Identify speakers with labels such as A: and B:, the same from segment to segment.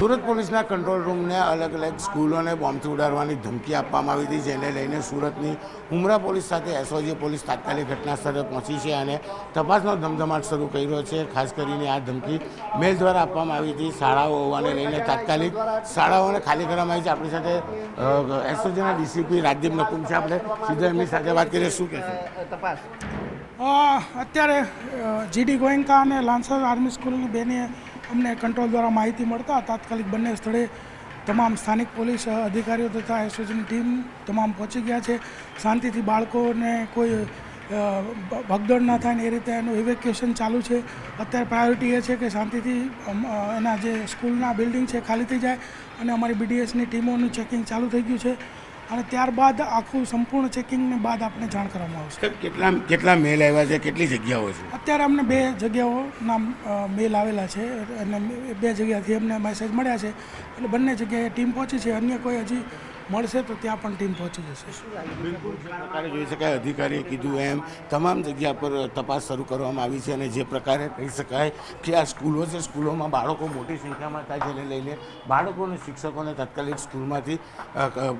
A: સુરત પોલીસના કંટ્રોલ રૂમને અલગ અલગ સ્કૂલોને બોમ્બથી ઉડાડવાની ધમકી આપવામાં આવી હતી, જેને લઈને સુરતની ઉમરા પોલીસ સાથે એસઓજી પોલીસ તાત્કાલિક ઘટના સ્થળે પહોંચી છે અને તપાસનો ધમધમાટ શરૂ કર્યો છે। ખાસ કરીને આ ધમકી મેલ દ્વારા આપવામાં આવી હતી। શાળાઓ હોવાને લઈને તાત્કાલિક શાળાઓને ખાલી કરવામાં આવી છે। આપણી સાથે એસઓજીના ડીસીપી રાજદીપ નકુમ છે, આપણે સીધા એમની સાથે વાત કરીએ। શું કહેશે તપાસ?
B: અત્યારે જીડી ગોયંકા અને લાન્સર આર્મી સ્કૂલની બેને અમને કંટ્રોલ દ્વારા માહિતી મળતા તાત્કાલિક બંને સ્થળે તમામ સ્થાનિક પોલીસ અધિકારીઓ તથા એસઓજીની ટીમ તમામ પહોંચી ગયા છે। શાંતિથી બાળકોને કોઈ ભગદોડ ન થાય ને એ રીતે એનું ઇવેક્યુએશન ચાલુ છે। અત્યારે પ્રાયોરિટી એ છે કે શાંતિથી એના જે સ્કૂલના બિલ્ડિંગ છે ખાલી થઈ જાય અને અમારી બીડીએસની ટીમોનું ચેકિંગ ચાલુ થઈ ગયું છે અને ત્યારબાદ આખું સંપૂર્ણ ચેકિંગને બાદ આપણે જાણ કરવામાં આવશે।
A: કેટલા મેલ આવ્યા છે, કેટલી જગ્યાઓ છે?
B: અત્યારે અમને 2 જગ્યાઓના મેલ આવેલા છે અને 2 જગ્યાથી અમને મેસેજ મળ્યા છે, એટલે બંને જગ્યાએ ટીમ પહોંચી છે। અન્ય કોઈ હજી મળશે તો ત્યાં પણ ટીમ પહોંચી જશે।
A: બિલકુલ જે પ્રકારે જોઈ શકાય, અધિકારીએ કીધું એમ તમામ જગ્યા પર તપાસ શરૂ કરવામાં આવી છે અને જે પ્રકારે કહી શકાય કે આ સ્કૂલો છે, સ્કૂલોમાં બાળકો મોટી સંખ્યામાં થાય, જેને લઈને બાળકો અને શિક્ષકોને તાત્કાલિક સ્કૂલમાંથી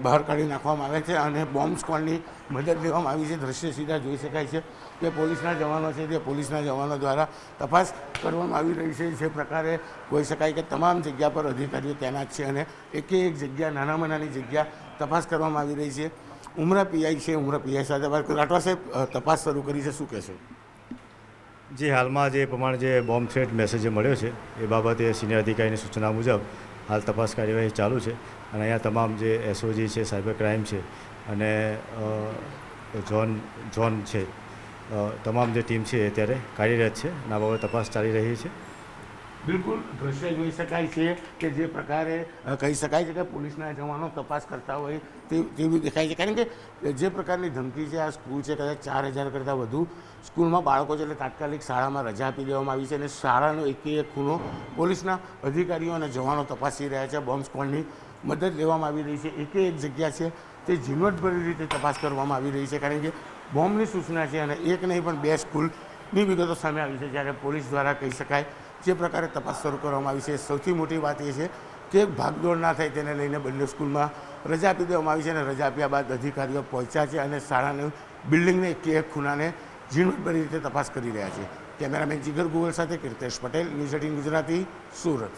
A: બહાર કાઢી નાખવામાં આવે છે અને બોમ્બ સ્ક્વોડની મદદ લેવામાં આવી છે। દ્રશ્ય સીધા જોઈ શકાય છે કે પોલીસના જવાનો છે તે પોલીસના જવાનો દ્વારા તપાસ કરવામાં આવી રહી છે। જે પ્રકારે કહી શકાય કે તમામ જગ્યા પર અધિકારીઓ તૈનાત છે અને એક જગ્યા, નાનામાં નાની જગ્યા તપાસ કરવામાં આવી રહી છે। ઉમરા પીઆઈ છે, ઉમરા પીઆઈ સાથે વાત કરી। રાઠવા સાહેબ, તપાસ શરૂ કરી છે, શું કહેશો?
C: જે હાલમાં જે પ્રમાણે જે બોમ્બ થ્રેટ મેસેજ મળ્યો છે એ બાબતે સિનિયર અધિકારીની સૂચના મુજબ હાલ તપાસ કાર્યવાહી ચાલુ છે અને અહીંયા તમામ જે એસઓજી છે, સાયબર ક્રાઇમ છે અને ઝોન છે, તમામ જે ટીમ છે એ અત્યારે કાર્યરત છે અને આ બાબતે તપાસ ચાલી રહી છે।
A: બિલકુલ દ્રશ્ય જોઈ શકાય છે કે જે પ્રકારે કહી શકાય છે કે પોલીસના જવાનો તપાસ કરતા હોય તેવું દેખાય છે, કારણ કે જે પ્રકારની ધમકી છે, આ સ્કૂલ છે કદાચ 4000 કરતાં વધુ સ્કૂલમાં બાળકો છે, એટલે તાત્કાલિક શાળામાં રજા આપી દેવામાં આવી છે અને શાળાનો એક ખૂણો પોલીસના અધિકારીઓ અને જવાનો તપાસી રહ્યા છે। બોમ્બ સ્ક્વોડની મદદ લેવામાં આવી રહી છે। એક જગ્યા છે તે ઝીણવટભરી રીતે તપાસ કરવામાં આવી રહી છે, કારણ કે બોમ્બની સૂચના છે અને એક નહીં પણ 2 સ્કૂલની વિગતો સામે આવી છે, જ્યારે પોલીસ દ્વારા કહી શકાય જે પ્રકારે તપાસ શરૂ કરવામાં આવી છે। સૌથી મોટી વાત એ છે કે ભાગદોડ ના થાય તેને લઈને બંને સ્કૂલમાં રજા આપી દેવામાં આવી છે અને રજા આપ્યા બાદ અધિકારીઓ પહોંચ્યા છે અને શાળાની બિલ્ડિંગને એક ખૂણાને ઝીણવટભરી રીતે તપાસ કરી રહ્યા છે। કેમેરામેન જીગર ગોવલ સાથે કીર્તેશ પટેલ, ન્યૂઝ 18 ગુજરાતી, સુરત।